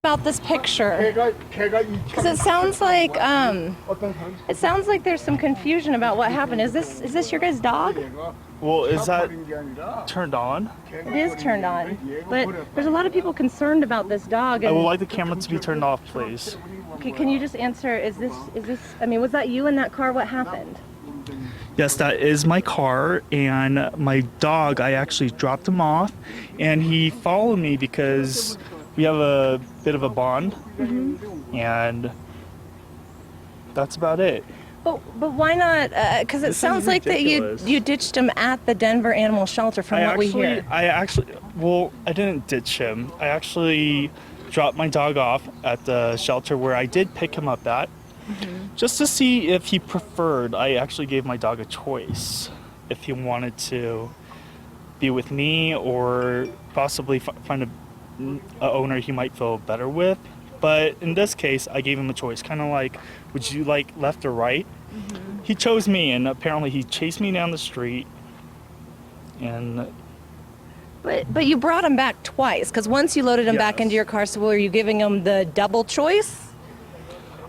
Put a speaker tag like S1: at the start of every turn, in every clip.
S1: about this picture? Because it sounds like there's some confusion about what happened. Is this your guys' dog?
S2: Well, is that turned on?
S1: It is turned on, but there's a lot of people concerned about this dog.
S2: I
S1: And,
S2: would like the camera to be turned off, please.
S1: okay, can you just answer? Is this? I mean, was that you in that car? What happened?
S2: Yes, that is my car, and my dog, I actually dropped him off, and he followed me because we have a bit of a bond, and that's about it.
S1: But why not? Because it sounds like that you ditched him at the Denver Animal Shelter from what we hear.
S2: I didn't ditch him. I actually dropped my dog off at the shelter where I did pick him up at, just to see if he preferred. I actually gave my dog a choice if he wanted to be with me or possibly find a owner he might feel better with. But in this case, I gave him a choice, kind of like, would you like left or right? He chose me, and apparently he chased me down the street. And
S1: But you brought him back twice, because once you loaded him back into your car, so were you giving him the double choice?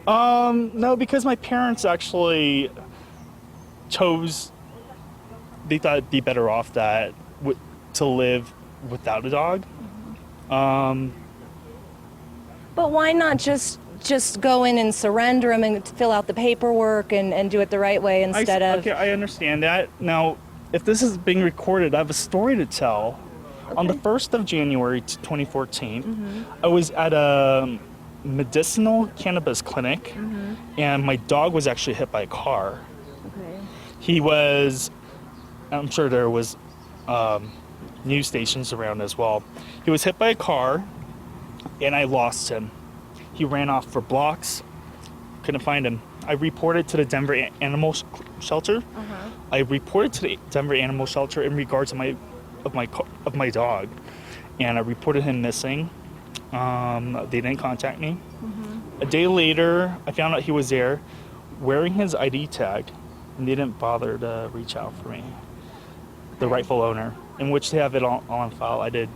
S2: No, because my parents actually chose, they thought it'd be better off to live without a dog.
S1: But why not just go in and surrender him and fill out the paperwork and do it the right way instead of...
S2: Okay, I understand that. Now, if this is being recorded, I have a story to tell. Okay. On the 1st of January 2014, I was at a medicinal cannabis clinic, and my dog was actually hit by a car.
S1: Okay.
S2: He was, I'm sure there was news stations around as well. He was hit by a car, and I lost him. He ran off for blocks. Couldn't find him. I reported to the Denver Animal Shelter. I reported to the Denver Animal Shelter in regards to my dog, and I reported him missing. They didn't contact me. A day later, I found out he was there, wearing his ID tag, and they didn't bother to reach out for me. The rightful owner, in which they have it all on file. I did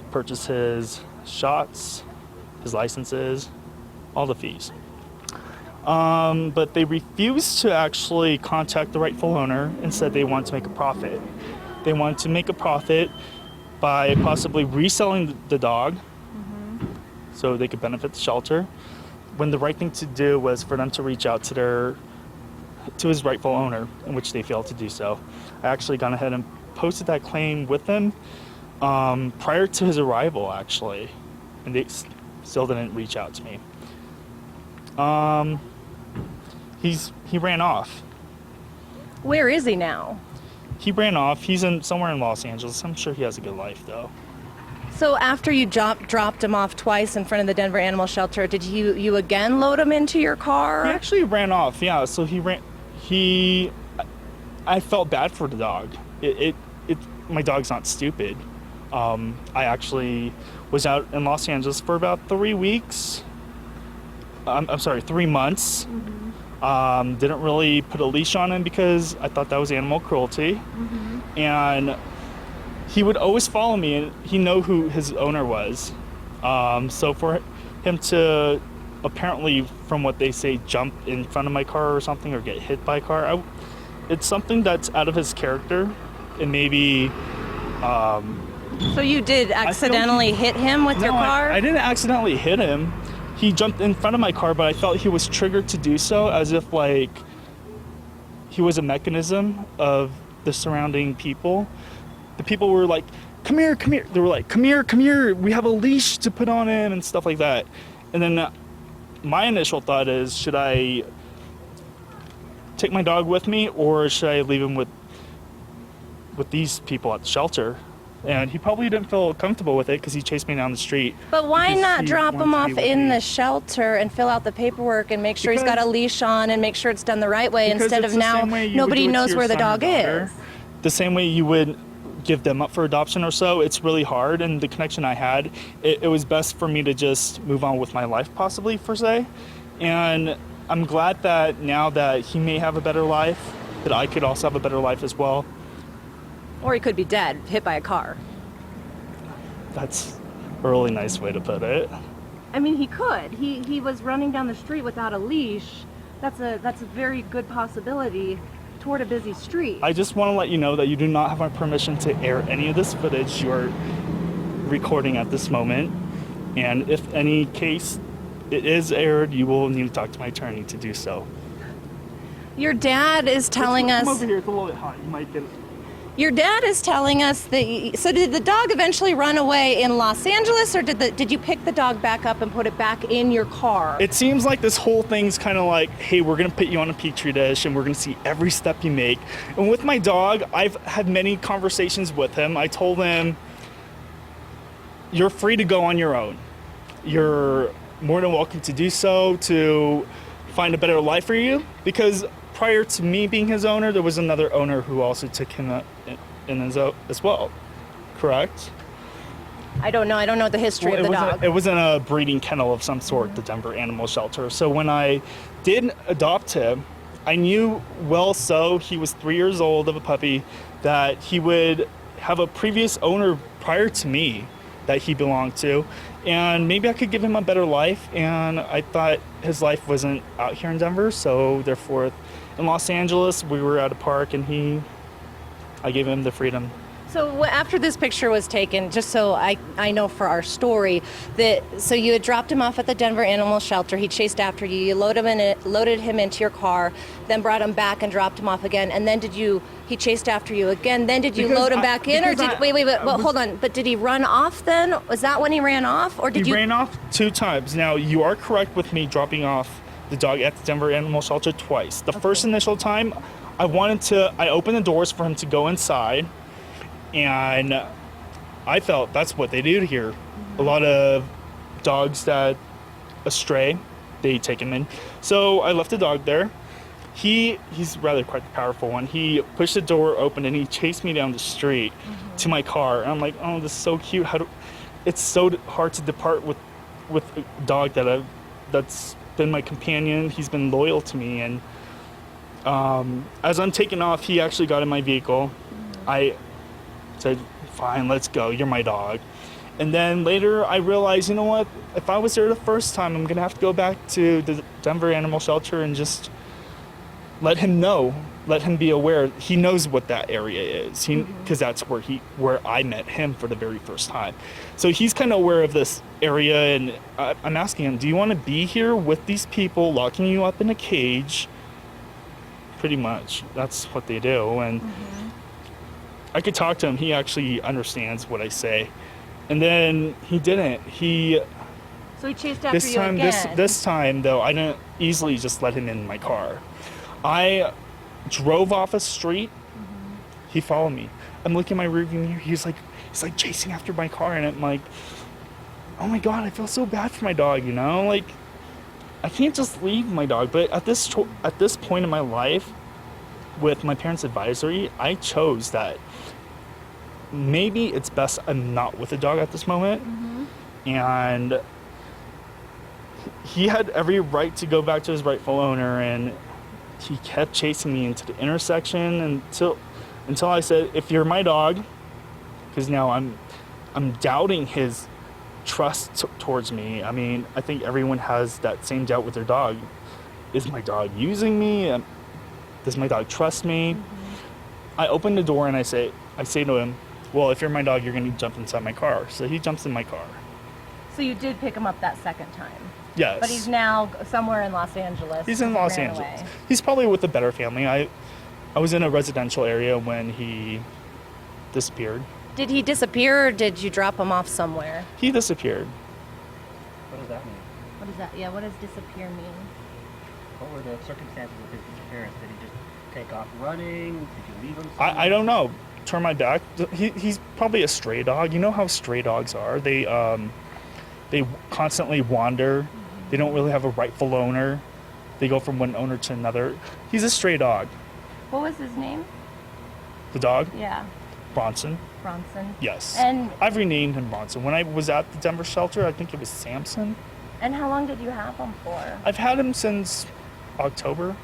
S2: purchase his shots, his licenses, all the fees. But they refused to actually contact the rightful owner and said they want to make a profit. They wanted to make a profit by possibly reselling the dog so they could benefit the shelter, when the right thing to do was for them to reach out to his rightful owner, in which they failed to do so. I actually gone ahead and posted that claim with them prior to his arrival, actually, and they still didn't reach out to me. He ran off.
S1: Where is he now?
S2: He ran off. He's somewhere in Los Angeles. I'm sure he has a good life, though.
S1: So after you dropped him off twice in front of the Denver Animal Shelter, did you again load him into your car?
S2: He actually ran off, yeah. So he ran. I felt bad for the dog. My dog's not stupid. I actually was out in Los Angeles for about 3 weeks. I'm sorry, 3 months. Didn't really put a leash on him because I thought that was animal cruelty. And he would always follow me, and he knew who his owner was. So for him to apparently, from what they say, jump in front of my car or something, or get hit by a car, it's something that's out of his character. And maybe...
S1: So you did accidentally hit him with your car?
S2: I didn't accidentally hit him. He jumped in front of my car, but I felt he was triggered to do so, as if like he was a mechanism of the surrounding people. The people were like, come here, come here. They were like, come here, come here. We have a leash to put on him and stuff like that. And then my initial thought is, should I take my dog with me, or should I leave him with these people at the shelter? And he probably didn't feel comfortable with it because he chased me down the street.
S1: But why not drop him off in the shelter and fill out the paperwork and make sure he's got a leash on and make sure it's done the right way, instead of now nobody knows where the dog is?
S2: The same way you would give them up for adoption or so. It's really hard, and the connection I had, it was best for me to just move on with my life, possibly, per se. And I'm glad that now that he may have a better life, that I could also have a better life as well.
S1: Or he could be dead, hit by a car.
S2: That's a really nice way to put it.
S1: I mean, he could. He was running down the street without a leash. That's a very good possibility toward a busy street.
S2: I just want to let you know that you do not have my permission to air any of this footage you're recording at this moment. And if any case it is aired, you will need to talk to my attorney to do so.
S1: Your dad is telling us...
S2: Come over here, it's a little bit hot. You might get it.
S1: Your dad is telling us that... So did the dog eventually run away in Los Angeles, or did you pick the dog back up and put it back in your car?
S2: It seems like this whole thing's kind of like, hey, we're going to put you on a petri dish and we're going to see every step you make. And with my dog, I've had many conversations with him. I told him, you're free to go on your own. You're more than welcome to do so, to find a better life for you. Because prior to me being his owner, there was another owner who also took him in as well. Correct?
S1: I don't know. I don't know the history of the dog.
S2: It was in a breeding kennel of some sort, the Denver Animal Shelter. So when I did adopt him, I knew well so, he was 3 years old of a puppy, that he would have a previous owner prior to me that he belonged to. And maybe I could give him a better life. And I thought his life wasn't out here in Denver. So therefore, in Los Angeles, we were at a park and I gave him the freedom.
S1: So after this picture was taken, just so I know for our story, so you had dropped him off at the Denver Animal Shelter. He chased after you. You loaded him into your car, then brought him back and dropped him off again. And then he chased after you again. Then did you load him back in, or hold on. But did he run off then? Was that when he ran off, or did you?
S2: He ran off 2 times. Now you are correct with me dropping off the dog at the Denver Animal Shelter twice. The first initial time, I opened the doors for him to go inside. And I felt that's what they do here. A lot of dogs that astray, they take him in. So I left the dog there. He's rather quite the powerful one. He pushed the door open and he chased me down the street to my car. And I'm like, oh, this is so cute. It's so hard to depart with a dog that's been my companion. He's been loyal to me. And as I'm taking off, he actually got in my vehicle. I said, fine, let's go, you're my dog. And then later I realized, you know what, if I was there the first time, I'm gonna have to go back to the Denver Animal Shelter and just let him know, let him be aware. He knows what that area is, because that's where I met him for the very first time. So he's kind of aware of this area, and I'm asking him, do you want to be here with these people locking you up in a cage? Pretty much, that's what they do. And I could talk to him. He actually understands what I say. And then he didn't.
S1: So he chased after you again.
S2: This time, though, I didn't easily just let him in my car. I drove off a street. He followed me. I'm looking at my rearview mirror. He's like chasing after my car. And I'm like, oh my God, I feel so bad for my dog, you know? Like, I can't just leave my dog. But at this point in my life, with my parents' advisory, I chose that maybe it's best I'm not with a dog at this moment. And he had every right to go back to his rightful owner, and he kept chasing me into the intersection until I said, if you're my dog, because now I'm doubting his trust towards me. I mean, I think everyone has that same doubt with their dog. Is my dog using me? Does my dog trust me? I open the door and I say to him, well, if you're my dog, you're going to jump inside my car. So he jumps in my car.
S1: So you did pick him up that second time?
S2: Yes.
S1: But he's now somewhere in Los Angeles.
S2: He's in Los Angeles. He's probably with a better family. I was in a residential area when he disappeared.
S1: Did he disappear, or did you drop him off somewhere?
S2: He disappeared.
S3: What does that mean?
S1: What does that? Yeah, what does disappear mean?
S3: What were the circumstances of his disappearance? Did he just take off running? Did you leave him?
S2: I don't know. Turn my back. He's probably a stray dog. You know how stray dogs are. They constantly wander. They don't really have a rightful owner. They go from one owner to another. He's a stray dog.
S1: What was his name?
S2: The dog?
S1: Yeah.
S2: Bronson.
S1: Bronson.
S2: Yes.
S1: And
S2: I've renamed him Bronson. When I was at the Denver shelter, I think it was Samson.
S1: And how long did you have him for?
S2: I've had him since October.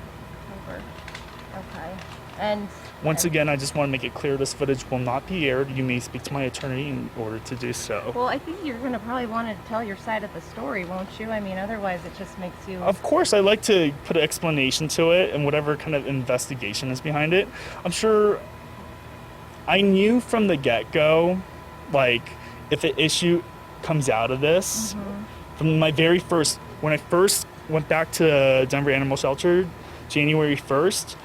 S1: Okay. And
S2: Once again, I just want to make it clear this footage will not be aired. You may speak to my attorney in order to do so.
S1: well, I think you're going to probably want to tell your side of the story, won't you? I mean, otherwise it just makes you...
S2: Of course, I like to put an explanation to it and whatever kind of investigation is behind it. I'm sure I knew from the get-go, like, if an issue comes out of this, from my very first, when I first went back to Denver Animal Shelter, January 1st,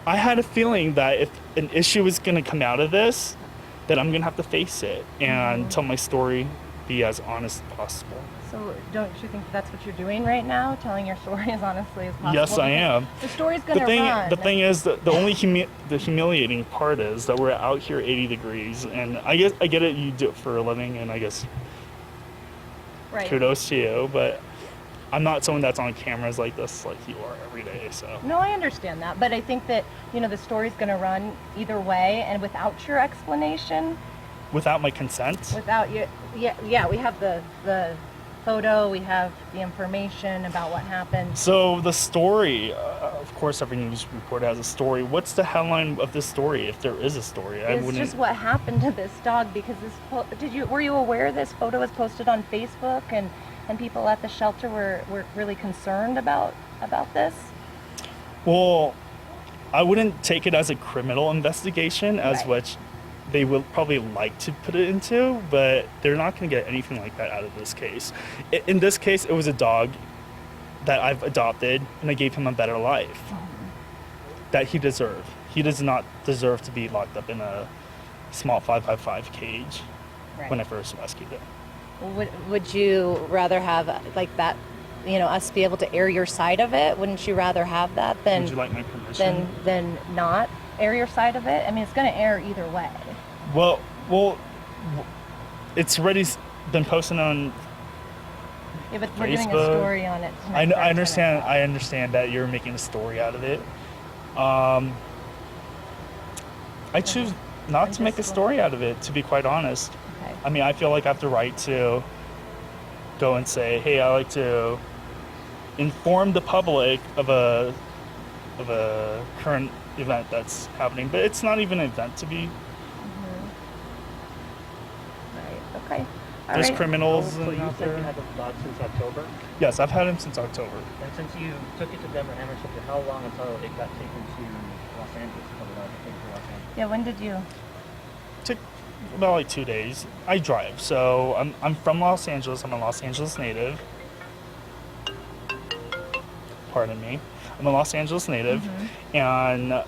S2: I had a feeling that if an issue was going to come out of this, that I'm going to have to face it and tell my story, be as honest as possible.
S1: So don't you think that's what you're doing right now, telling your story as honestly as possible?
S2: Yes, I am.
S1: The story's going to run.
S2: The thing is, that the only the humiliating part is that we're out here 80 degrees, and I get it, you do it for a living, and I guess
S1: Right.
S2: kudos to you, but I'm not someone that's on cameras like this like you are every day, so.
S1: No, I understand that, but I think that, you know, the story's going to run either way, and without your explanation,
S2: Without my consent?
S1: without you, yeah, we have the photo, we have the information about what happened.
S2: So the story, of course every news report has a story. What's the headline of this story, if there is a story?
S1: It's just what happened to this dog, because were you aware this photo was posted on Facebook, and people at the shelter were really concerned about this?
S2: Well, I wouldn't take it as a criminal investigation, as
S1: Right.
S2: which they will probably like to put it into, but they're not going to get anything like that out of this case. In this case, it was a dog that I've adopted, and I gave him a better life that he deserved. He does not deserve to be locked up in a small 5x5 cage when I first rescued him.
S1: Would you rather have like that, you know, us be able to air your side of it? Wouldn't you rather have that than
S2: Would you like my permission?
S1: than not air your side of it? I mean, it's going to air either way.
S2: Well, it's already been posted on
S1: Yeah, but we're doing a
S2: Facebook.
S1: story on it tonight.
S2: I understand. I understand that you're making a story out of it. I choose not to make a story out of it, to be quite honest.
S1: Okay.
S2: I mean, I feel like I have the right to go and say, "Hey, I like to inform the public of a current event that's happening," but it's not even an event to be.
S1: Right. Okay. All
S2: There's
S1: right.
S2: criminals
S3: So you
S2: out
S3: said you
S2: there.
S3: had the dog since October?
S2: Yes, I've had him since October.
S3: And since you took it to Denver Animal Shelter, how long until it got taken to Los Angeles? Until the dog got taken to Los Angeles?
S1: Yeah. When did you?
S2: Took about like 2 days. I drive, so I'm from Los Angeles. I'm a Los Angeles native. Pardon me. I'm a Los Angeles native, and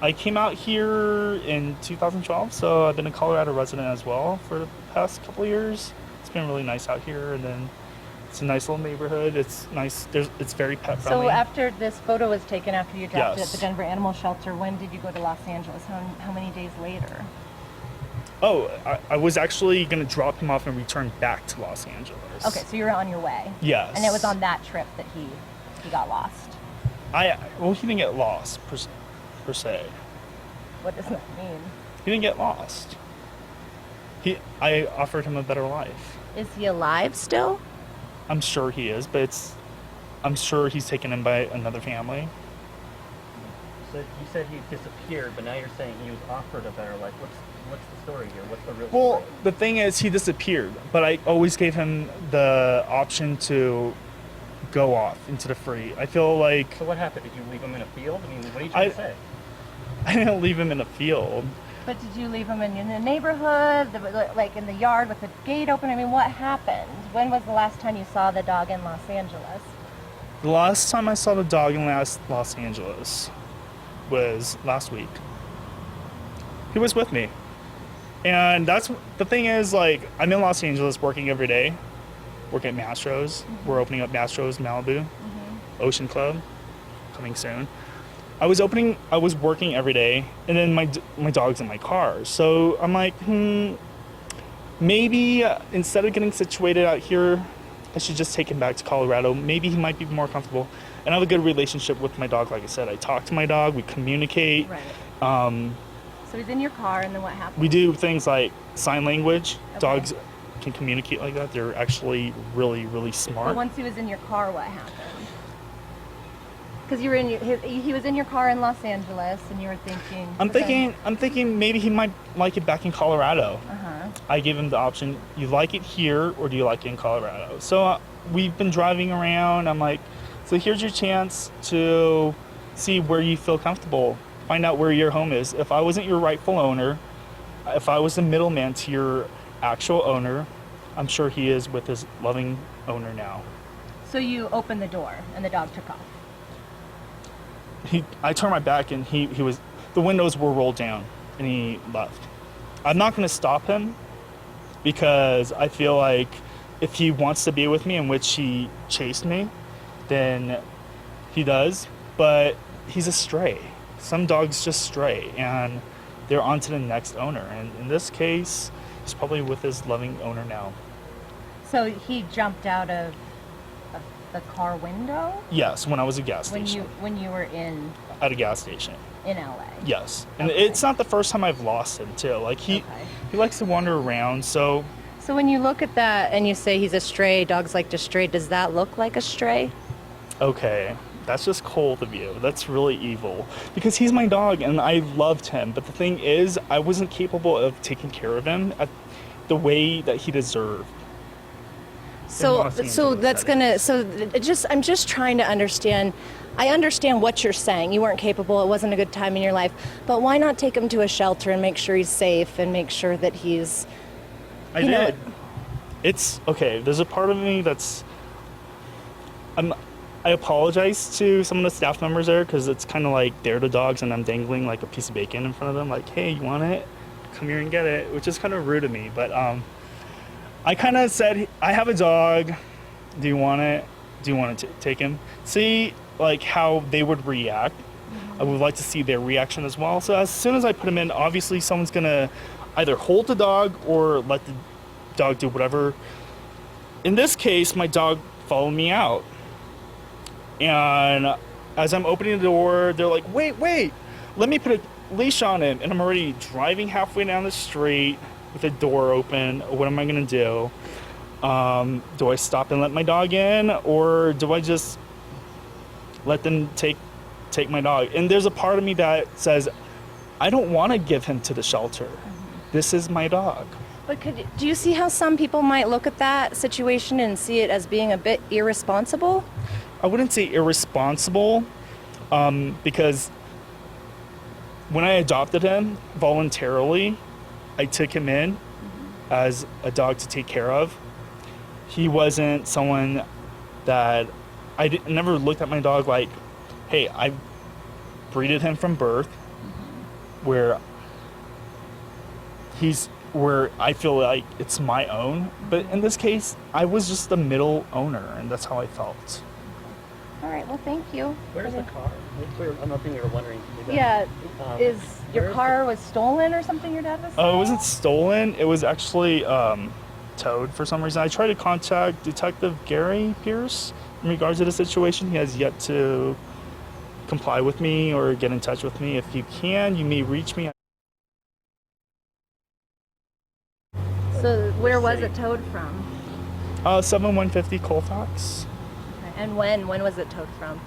S2: I came out here in 2012. So I've been a Colorado resident as well for the past couple of years. It's been really nice out here, and then it's a nice little neighborhood. It's nice. It's very pet friendly.
S1: So after this photo was taken, after you dropped it at
S2: Yes.
S1: the Denver Animal Shelter, when did you go to Los Angeles? How many days later?
S2: Oh, I was actually gonna drop him off and return back to Los Angeles.
S1: Okay, so you were on your way.
S2: Yes.
S1: And it was on that trip that he got lost.
S2: Well, he didn't get lost per se.
S1: What does that mean?
S2: He didn't get lost. I offered him a better life.
S1: Is he alive still?
S2: I'm sure he is, but I'm sure he's taken in by another family.
S3: So you said he disappeared, but now you're saying he was offered a better life. What's the story here? What's the real
S2: Well,
S3: story?
S2: the thing is, he disappeared, but I always gave him the option to go off into the free. I feel like
S3: So what happened? Did you leave him in a field? I mean, what are you trying to say?
S2: I didn't leave him in a field.
S1: But did you leave him in the neighborhood, like in the yard with the gate open? I mean, what happened? When was the last time you saw the dog in Los Angeles?
S2: The last time I saw the dog in Los Angeles was last week. He was with me. And that's the thing is, like, I'm in Los Angeles working every day. Work at Mastro's. We're opening up Mastro's Malibu. Ocean Club. Coming soon. I was working every day, and then my dog's in my car. So I'm like, maybe instead of getting situated out here, I should just take him back to Colorado. Maybe he might be more comfortable. And I have a good relationship with my dog. Like I said, I talk to my dog. We communicate.
S1: Right. So he's in your car, and then what happened?
S2: We do things like sign language.
S1: Okay.
S2: Dogs can communicate like that. They're actually really, really
S1: But
S2: smart.
S1: once he was in your car, what happened? Because you were he was in your car in Los Angeles, and you were thinking.
S2: I'm thinking maybe he might like it back in Colorado. I gave him the option: you like it here, or do you like it in Colorado? So we've been driving around. I'm like, so here's your chance to see where you feel comfortable. Find out where your home is. If I wasn't your rightful owner, if I was the middleman to your actual owner, I'm sure he is with his loving owner now.
S1: So you opened the door, and the dog took off.
S2: I turned my back, and he was, the windows were rolled down, and he left. I'm not going to stop him because I feel like if he wants to be with me, in which he chased me, then he does. But he's a stray. Some dogs just stray, and they're on to the next owner. And in this case, he's probably with his loving owner now.
S1: So he jumped out of the car window?
S2: Yes, when I was at a gas station.
S1: When you were
S2: at a gas station.
S1: In LA?
S2: Yes. And
S1: Okay.
S2: it's not the first time I've lost him, too. Like, he likes to wander around, so...
S1: So when you look at that and you say he's a stray, dogs like to stray, does that look like a stray?
S2: Okay, that's just cold of you. That's really evil. Because he's my dog, and I loved him. But the thing is, I wasn't capable of taking care of him at the way that he deserved.
S1: So I'm just trying to understand. I understand what you're saying. You weren't capable. It wasn't a good time in your life. But why not take him to a shelter and make sure he's safe and make sure that he's...
S2: I did. It's okay. There's a part of me that's... I apologize to some of the staff members there because it's kind of like they're the dogs and I'm dangling like a piece of bacon in front of them. Like, hey, you want it? Come here and get it. Which is kind of rude of me. But I kind of said, I have a dog. Do you want it? Do you want to take him? See, like, how they would react. I would like to see their reaction as well. So as soon as I put him in, obviously someone's going to either hold the dog or let the dog do whatever. In this case, my dog followed me out. And as I'm opening the door, they're like, wait, let me put a leash on him. And I'm already driving halfway down the street with the door open. What am I going to do? Do I stop and let my dog in, or do I just let them take my dog? And there's a part of me that says, I don't want to give him to the shelter. This is my dog.
S1: But do you see how some people might look at that situation and see it as being a bit irresponsible?
S2: I wouldn't say irresponsible, because when I adopted him voluntarily, I took him in as a dog to take care of. He wasn't someone that never looked at my dog like, hey, I breeded him from birth, where I feel like it's my own. But in this case, I was just the middle owner, and that's how I felt.
S1: All right, well, thank you.
S3: Where's the car? Another thing you were wondering.
S1: Yeah, is your car was stolen or something, your dad was saying?
S2: Oh, it wasn't stolen. It was actually towed for some reason. I tried to contact Detective Gary Pierce in regards to the situation. He has yet to comply with me or get in touch with me. If you can, you may reach me.
S1: So where was it towed from?
S2: 7150 Colfax.
S1: Okay. And when was it towed from?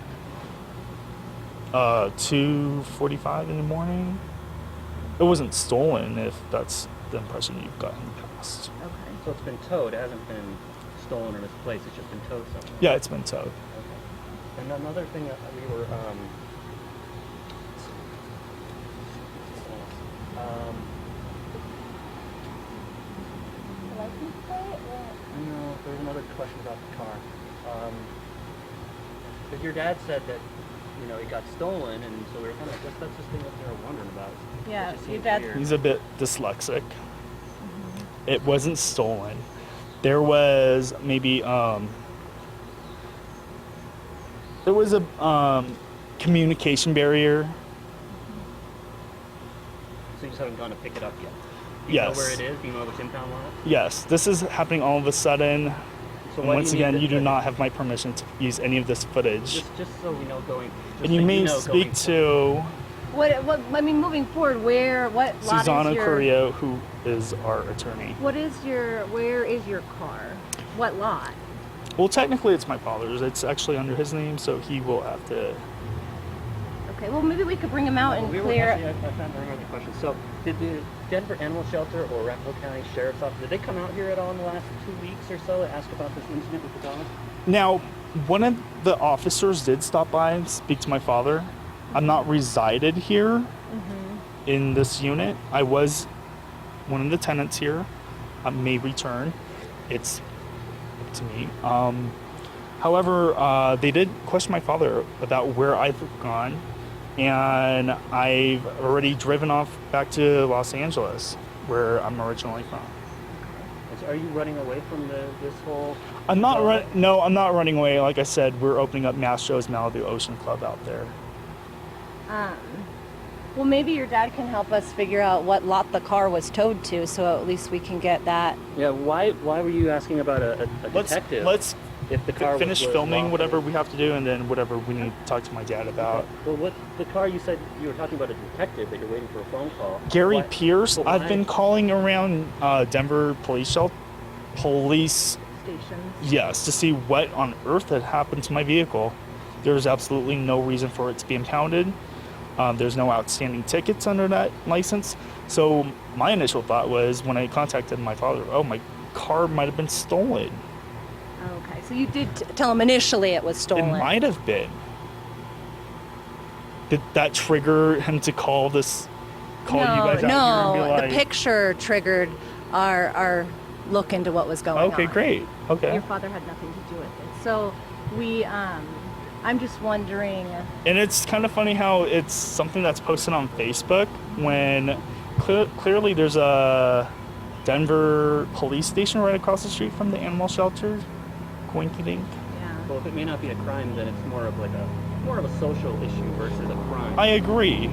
S2: 2:45 in the morning. It wasn't stolen, if that's the impression you've gotten in the past.
S1: Okay.
S3: So it's been towed. It hasn't been stolen or misplaced. It's just been towed somewhere.
S2: Yeah, it's been towed.
S3: Okay. And another thing that we were
S1: License plate?
S3: no, there's another question about the car. Because your dad said that, you know, it got stolen, and so we were kind of, that's the thing that they were wondering about.
S1: Yeah,
S3: It just
S1: your
S3: seems
S1: dad.
S3: weird.
S2: He's a bit dyslexic. It wasn't stolen. There was maybe there was a communication barrier.
S3: So you just haven't gone to pick it up yet? Do you
S2: Yes.
S3: know where it is? Do you know which impound lot?
S2: Yes, this is happening all of a sudden.
S3: So
S2: And
S3: why
S2: once
S3: do you need
S2: again,
S3: the-
S2: you do not have my permission to use any of this footage.
S3: Just so we know going. Just
S2: And you
S3: so
S2: may
S3: know
S2: speak
S3: going
S2: to
S1: What? I mean, moving forward, what lot
S2: Susanna
S1: is your?
S2: Correa, who is our attorney.
S1: Where is your car? What lot?
S2: Well, technically it's my father's. It's actually under his name, so he will have to
S1: Okay, well, maybe we could bring him out and clear.
S3: Actually, I found another question. So, did the Denver Animal Shelter or Arapahoe County Sheriff's Office, did they come out here at all in the last 2 weeks or so and ask about this incident with the dog?
S2: Now, one of the officers did stop by and speak to my father. I'm not resided here in this unit. I was one of the tenants here. I may return. It's up to me. However, they did question my father about where I've gone, and I've already driven off back to Los Angeles, where I'm originally from.
S3: So are you running away from this whole...
S2: I'm not No, I'm not running away. Like I said, we're opening up Mass Joe's Malibu Ocean Club out there.
S1: Well, maybe your dad can help us figure out what lot the car was towed to, so at least we can get that.
S3: Yeah, why were you asking about a detective?
S2: Let's
S3: if the car
S2: finish
S3: was
S2: filming
S3: lawful?
S2: whatever we have to do, and then whatever we need to talk to my dad about.
S3: Well, what the car, you said you were talking about a detective that you're waiting for a phone call.
S2: Gary
S3: Why-
S2: Pierce.
S3: but
S2: I've
S3: why-
S2: been calling around Denver police
S1: Stations.
S2: yes, to see what on earth had happened to my vehicle. There's absolutely no reason for it to be impounded. There's no outstanding tickets under that license. So my initial thought was, when I contacted my father, oh, my car might have been stolen.
S1: Okay, so you did tell him initially it was stolen.
S2: It might have been. Did that trigger him to call you guys out here and be like,
S1: the picture triggered our look into what was going on.
S2: okay, great. Okay.
S1: Your father had nothing to do with it. So we, I'm just wondering.
S2: And it's kind of funny how it's something that's posted on Facebook when clearly there's a Denver police station right across the street from the animal shelter. Coinky dink.
S1: Yeah.
S3: Well, if it may not be a crime, then it's more of a social issue versus a crime.
S2: I agree.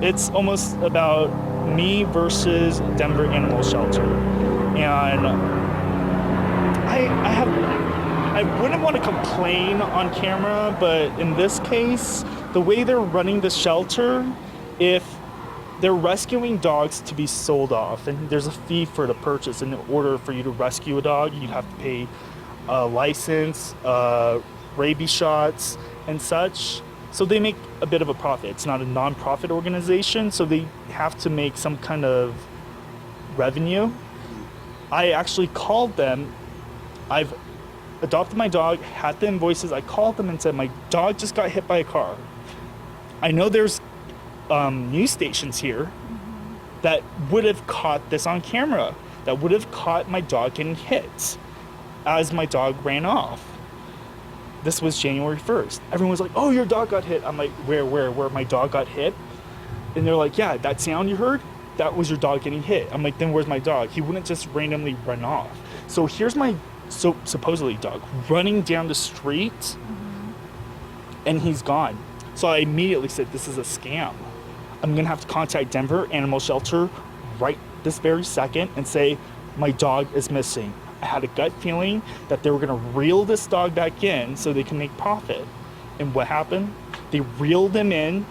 S2: It's almost about me versus Denver Animal Shelter. And I wouldn't want to complain on camera, but in this case, the way they're running the shelter, if they're rescuing dogs to be sold off, and there's a fee for the purchase, and in order for you to rescue a dog, you'd have to pay a license, rabies shots, and such. So they make a bit of a profit. It's not a non-profit organization, so they have to make some kind of revenue. I actually called them. I've adopted my dog, had the invoices. I called them and said, my dog just got hit by a car. I know there's news stations here that would have caught this on camera, that would have caught my dog getting hit as my dog ran off. This was January 1st. Everyone was like, oh, your dog got hit. I'm like, where my dog got hit? And they're like, yeah, that sound you heard, that was your dog getting hit. I'm like, then where's my dog? He wouldn't just randomly run off. So here's my supposedly dog running down the street, and he's gone. So I immediately said, this is a scam. I'm gonna have to contact Denver Animal Shelter right this very second and say, my dog is missing. I had a gut feeling that they were gonna reel this dog back in so they can make profit. And what happened? They reeled him in,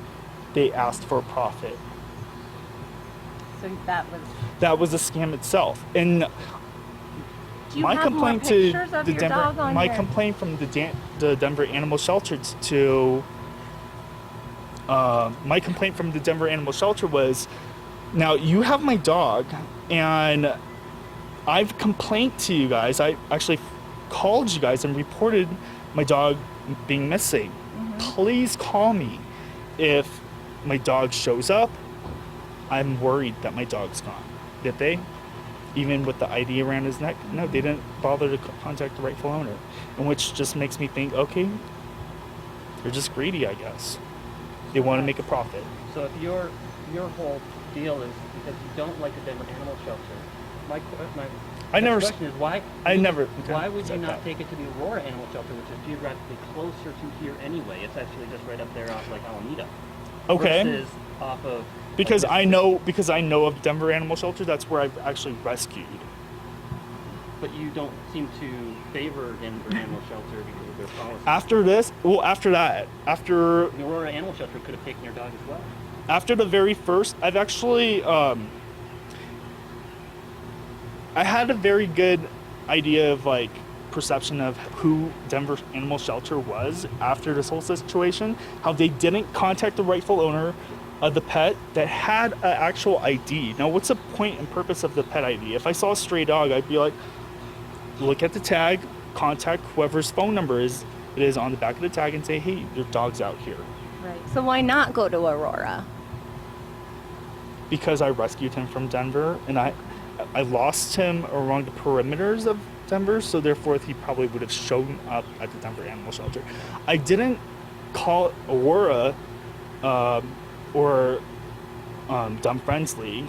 S2: they asked for a profit.
S1: So
S2: that was a scam itself. And
S1: do you
S2: my
S1: have
S2: complaint
S1: more
S2: to
S1: pictures of
S2: the
S1: your
S2: Denver,
S1: dog on
S2: my
S1: your...
S2: complaint from the Denver Animal Shelter to my complaint from the Denver Animal Shelter was, now you have my dog, and I've complained to you guys. I actually called you guys and reported my dog being missing. Please call me if my dog shows up. I'm worried that my dog's gone. Did they? Even with the ID around his neck? No, they didn't bother to contact the rightful owner. And which just makes me think, okay, they're just greedy, I guess. They want to make a profit.
S3: So if your whole deal is because you don't like the Denver Animal Shelter, my question is why would you not take it to the Aurora Animal Shelter, which is geographically closer to here anyway? It's actually just right up there off like Alameda.
S2: Okay.
S3: Versus off of
S2: because I know of Denver Animal Shelter. That's where I've actually rescued.
S3: But you don't seem to favor Denver Animal Shelter because of their policy.
S2: After
S3: The Aurora Animal Shelter could have taken your dog as well.
S2: After the very first, I've actually I had a very good idea of like perception of who Denver Animal Shelter was after this whole situation, how they didn't contact the rightful owner of the pet that had an actual ID. Now, what's the point and purpose of the pet ID? If I saw a stray dog, I'd be like, look at the tag, contact whoever's phone number it is on the back of the tag and say, hey, your dog's out here.
S1: Right. So why not go to Aurora?
S2: Because I rescued him from Denver, and I lost him along the perimeters of Denver, so therefore he probably would have shown up at the Denver Animal Shelter. I didn't call Aurora or Dumb Friends League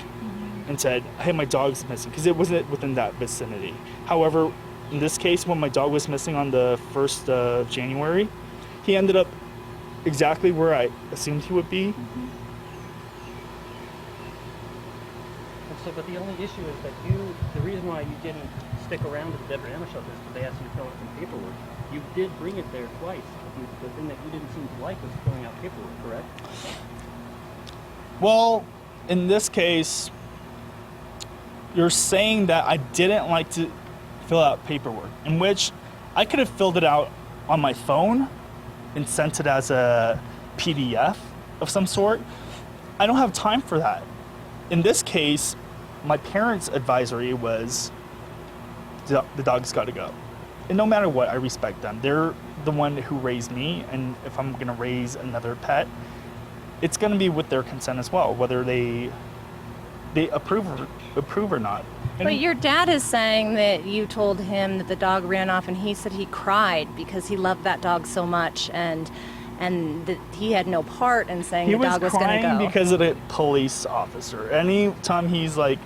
S2: and said, hey, my dog's missing, because it wasn't within that vicinity. However, in this case, when my dog was missing on the 1st of January, he ended up exactly where I assumed he would be.
S3: So, but the only issue is that the reason why you didn't stick around at the Denver Animal Shelter is because they asked you to fill out some paperwork. You did bring it there twice. The thing that you didn't seem to like was filling out paperwork, correct?
S2: Well, in this case, you're saying that I didn't like to fill out paperwork, in which I could have filled it out on my phone and sent it as a PDF of some sort. I don't have time for that. In this case, my parents' advisory was the dog's got to go. And no matter what, I respect them. They're the one who raised me, and if I'm going to raise another pet, it's going to be with their consent as well, whether they approve or not. And
S1: but your dad is saying that you told him that the dog ran off, and he said he cried because he loved that dog so much, and that he had no part in saying the dog was going to go.
S2: He was crying because of the police officer. Anytime he's like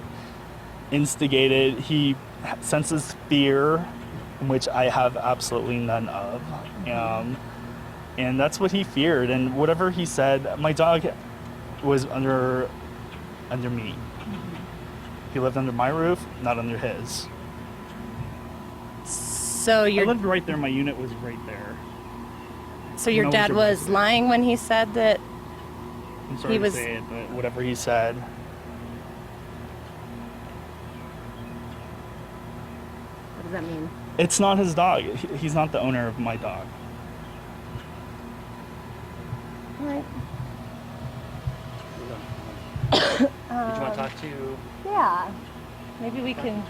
S2: instigated, he senses fear, which I have absolutely none of. And that's what he feared. And whatever he said, my dog was under me. He lived under my roof, not under his.
S1: So
S2: I lived right there. My unit was right there.
S1: So your dad was lying when he said that
S2: I'm sorry to say it, but whatever he said.
S1: What does that mean?
S2: It's not his dog. He's not the owner of my dog.
S1: All right.
S3: Did you want to talk to...
S1: Yeah. Maybe we can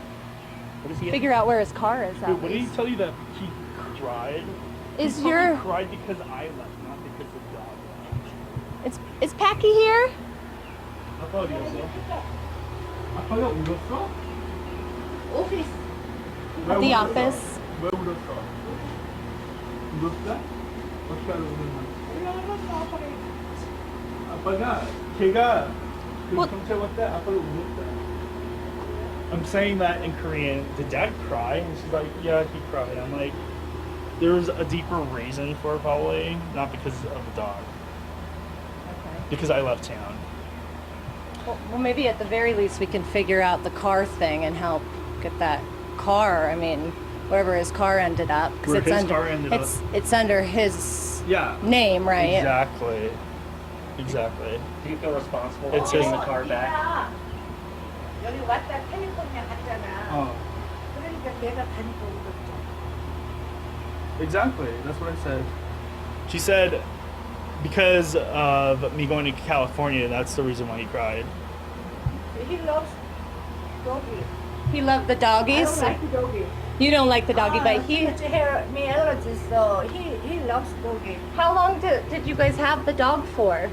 S3: What is he
S1: figure out where his car is.
S2: Wait, what did he tell you that he cried?
S1: Is
S2: He
S1: your
S2: cried because I left, not because the dog left.
S1: is Packy here?
S2: 아빠 어디 갔어? 아빠가 울었어?
S4: Office.
S1: At the office.
S2: 왜 울었어? 울었어? 어떻게 알아 울었나? 아빠가 걔가 그
S1: What?
S2: 경찰 왔대. 아빠가 울었대. I'm saying that in Korean. Did Dad cry? And she's like, yeah, he cried. I'm like, there's a deeper reason for it probably, not because of the dog.
S1: Okay.
S2: Because I left town.
S1: Well, maybe at the very least we can figure out the car thing and help get that car. I mean, wherever his car ended up,
S2: Where his car ended up.
S1: It's under his
S2: Yeah.
S1: name, right?
S2: Exactly. Exactly.
S3: Do you feel responsible
S2: It's
S3: for getting
S2: his-
S3: the car back?
S4: 야, 여기 왔다 캘리포니아 갔잖아.
S2: Oh.
S4: 그러니까 내가 다니고 울었죠.
S2: Exactly. That's what I said. She said because of me going to California, that's the reason why he cried.
S4: He loves doggy.
S1: He loved the
S4: I
S1: doggies.
S4: don't like the doggy.
S1: You don't like the doggy, but he.
S4: me allergies, so he loves doggy.
S1: How long did you guys have the dog for?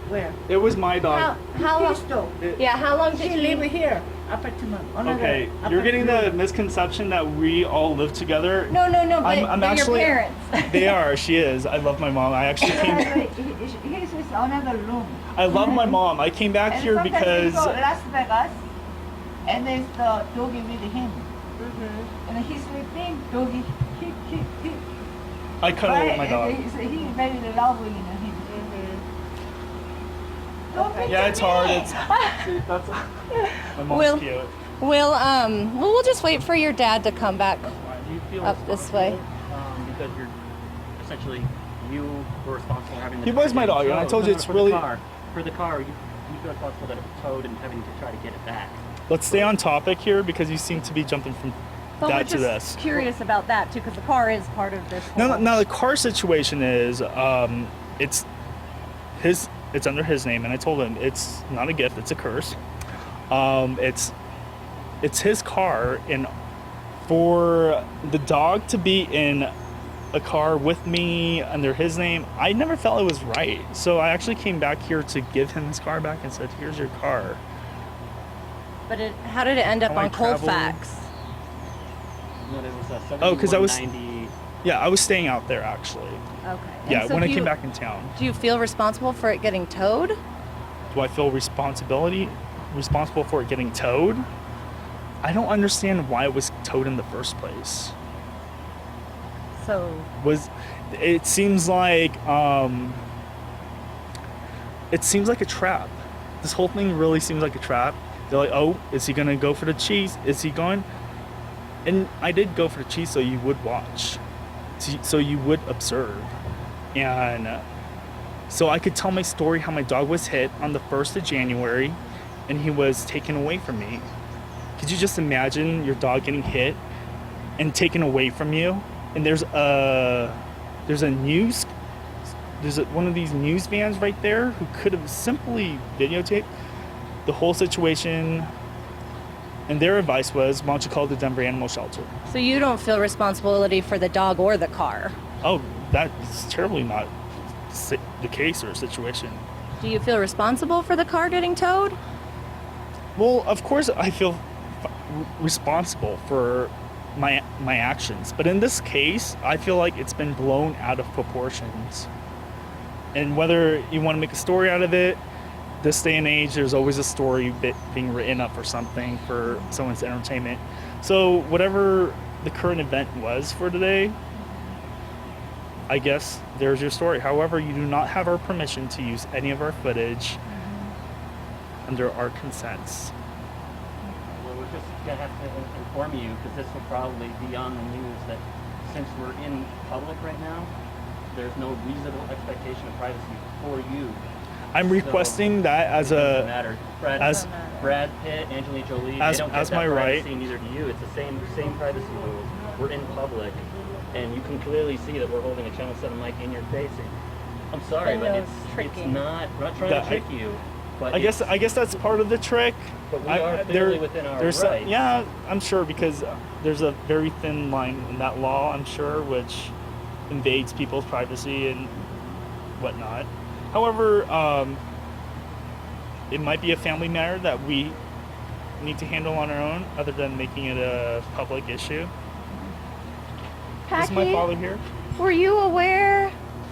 S4: Where?
S2: It was my dog.
S1: How long?
S4: His dog.
S1: Yeah, how long did
S4: He
S1: he
S4: live here, apartment. Another
S2: Okay, you're getting the
S4: apartment.
S2: misconception that we all live together.
S1: No, but
S2: I'm
S1: they're
S2: actually.
S1: your parents.
S2: They are. She is. I love my mom. I actually came.
S4: His is another room.
S2: I love my mom. I came back
S4: And
S2: here
S4: sometimes
S2: because.
S4: we go Las Vegas, and there's the doggy with him.
S1: Mm-hmm.
S4: And he's sleeping, doggy, he.
S2: I cuddle with my dog.
S4: He's very loving him. Don't
S1: Okay.
S2: Yeah, it's hard. It's. See, that's. My mom's
S1: Will-
S2: cute.
S1: We'll just wait for your dad to come back.
S3: Do you feel
S1: Up this way.
S3: responsible, because you're essentially you were responsible for having the
S2: He
S3: car
S2: was my
S3: getting
S2: dog, and I
S3: towed.
S2: told you
S3: No,
S2: it's
S3: for
S2: really-
S3: the car. You feel responsible that it was towed and having to try to get it back.
S2: Let's stay on topic here because you seem to be jumping from
S1: But we're
S2: that to
S1: just
S2: this.
S1: curious about that too, because the car is part of this.
S2: Now the car situation is, it's under his name, and I told him it's not a gift, it's a curse. It's his car, and for the dog to be in a car with me under his name, I never felt it was right. So I actually came back here to give him his car back and said, here's your car.
S1: But how did it end up
S2: How I
S1: on
S2: travel-
S1: Colfax?
S3: No, there was a
S2: Oh, 'cause I was-
S3: 7190.
S2: Yeah, I was staying out there actually.
S1: Okay.
S2: Yeah,
S1: And so
S2: when I
S1: do
S2: came
S1: you-
S2: back in town.
S1: Do you feel responsible for it getting towed?
S2: Do I feel responsible for it getting towed? I don't understand why it was towed in the first place.
S1: So
S2: It seems like a trap. This whole thing really seems like a trap. They're like, oh, is he gonna go for the cheese? Is he going? And I did go for the cheese, so you would watch, so you would observe, and so I could tell my story how my dog was hit on the 1st of January, and he was taken away from me. Could you just imagine your dog getting hit and taken away from you? And there's one of these news vans right there who could have simply videotaped the whole situation. And their advice was, why don't you call the Denver Animal Shelter?
S1: So you don't feel responsibility for the dog or the car?
S2: Oh, that's terribly not the case or situation.
S1: Do you feel responsible for the car getting towed?
S2: Well, of course I feel responsible for my actions, but in this case, I feel like it's been blown out of proportions. And whether you want to make a story out of it, this day and age, there's always a story being written up for something for someone's entertainment. So whatever the current event was for today, I guess there's your story. However, you do not have our permission to use any of our footage under our consents.
S3: Well, we're just going to have to inform you, because this will probably be on the news, that since we're in public right now, there's no reasonable expectation of privacy for you.
S2: I'm requesting that as
S3: It doesn't
S2: a
S3: matter. Brad Pitt, Angelina Jolie, they don't get
S2: as
S3: that
S2: my right.
S3: privacy, neither do you. It's the same privacy rules. We're in public, and you can clearly see that we're holding a Channel 7 mic in your face. I'm sorry,
S1: I know,
S3: but
S1: it's tricky.
S3: we're not trying
S2: That-
S3: to trick you. But
S2: I guess that's part of the trick.
S3: But we are clearly within our rights.
S2: Yeah, I'm sure, because there's a very thin line in that law, I'm sure, which invades people's privacy and whatnot. However, it might be a family matter that we need to handle on our own, other than making it a public issue. Is my
S1: Packy,
S2: father here?
S1: were you aware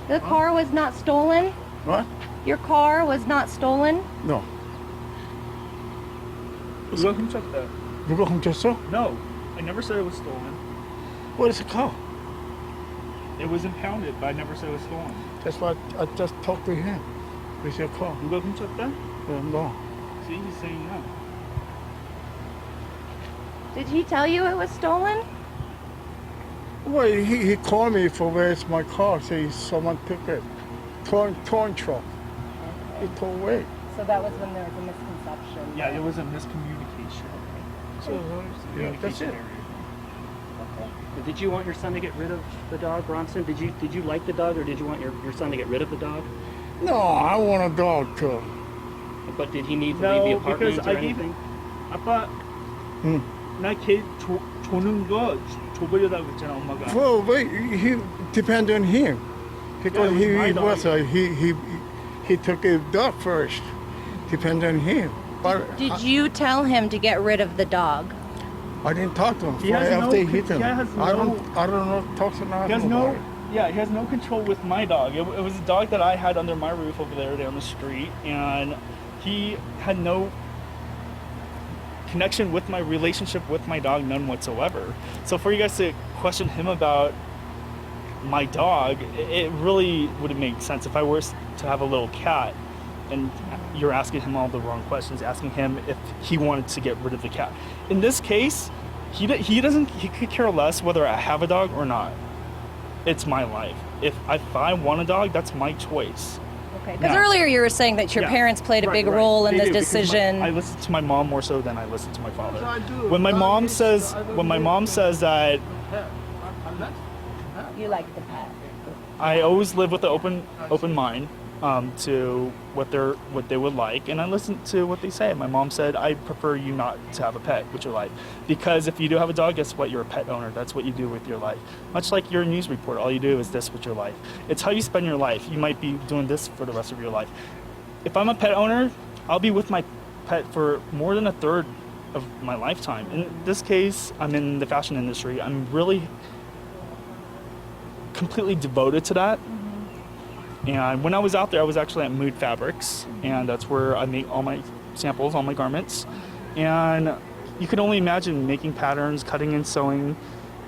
S1: the car was not stolen?
S5: What?
S1: Your car was not stolen?
S5: No.
S2: 누가 훔쳤다?
S5: 누가 훔쳤어?
S2: No, I never said it was stolen.
S5: What is the car?
S2: It was impounded, but I never said it was stolen.
S5: That's why I just talked to him. Where's your car?
S2: 누가 훔쳤다?
S5: No.
S2: See, he's saying no.
S1: Did he tell you it was stolen?
S5: Well, he called me for where's my car. Say someone took it. Torn truck. He told away.
S1: So that was when there was a misconception.
S2: Yeah, it was a miscommunication.
S5: So yeah, that's it.
S3: But did you want your son to get rid of the dog, Bronson? Did you like the dog, or did you want your son to get rid of the dog?
S5: No, I want a dog too.
S3: But did he need to leave
S2: No,
S3: the apartment
S2: because
S3: or
S2: I gave
S3: anything?
S2: 아빠, 나 걔 조는 거 줘버리라고 했잖아, 엄마가.
S5: Well, wait, he depend on him because
S2: Yeah, it was my
S5: he took a dog first. Depend on him. But
S1: Did you tell him to get rid of the dog?
S5: I didn't talk to him
S2: He has
S5: after
S2: no-
S5: he hit him.
S2: he has
S5: I
S2: no-
S5: don't know. Talk to
S2: He has
S5: him
S2: no,
S5: about it.
S2: yeah, he has no control with my dog. It was a dog that I had under my roof over there down the street, and he had no connection with my relationship with my dog, none whatsoever. So for you guys to question him about my dog, it really wouldn't make sense. If I were to have a little cat and you're asking him all the wrong questions, asking him if he wanted to get rid of the cat. In this case, he could care less whether I have a dog or not. It's my life. If I want a dog, that's my choice.
S1: Because
S2: Now-
S1: earlier you were saying that your
S2: Yeah.
S1: parents played a
S2: Right,
S1: big
S2: right.
S1: role in
S2: They
S1: this
S2: do, because
S1: decision.
S2: I listen to my mom more so than I listen to my father.
S5: I do.
S2: When my
S5: I
S2: mom
S5: wish
S2: says,
S5: I don't
S2: when my
S5: need
S2: mom
S5: to
S2: says that
S5: pet. I like
S1: You like the pet.
S2: I always live with an open mind to what they would like, and I listen to what they say. My mom said, I prefer you not to have a pet with your life, because if you do have a dog, guess what? You're a pet owner. That's what you do with your life. Much like you're a news reporter, all you do is this with your life. It's how you spend your life. You might be doing this for the rest of your life. If I'm a pet owner, I'll be with my pet for more than a third of my lifetime. In this case, I'm in the fashion industry. I'm really completely devoted to that. And when I was out there, I was actually at Mood Fabrics, and that's where I make all my samples, all my garments. And you can only imagine making patterns, cutting and sewing.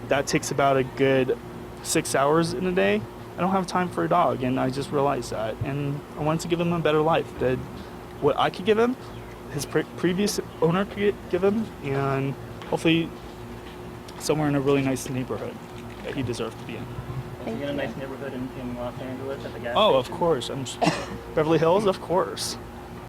S2: That takes about a good 6 hours in a day. I don't have time for a dog, and I just realized that. And I wanted to give him a better life, that what I could give him, his previous owner could give him, and hopefully somewhere in a really nice neighborhood that he deserved to be in.
S3: Is he in a nice neighborhood in Los Angeles at the gas
S2: Oh,
S3: station?
S2: of course. Beverly Hills, of course.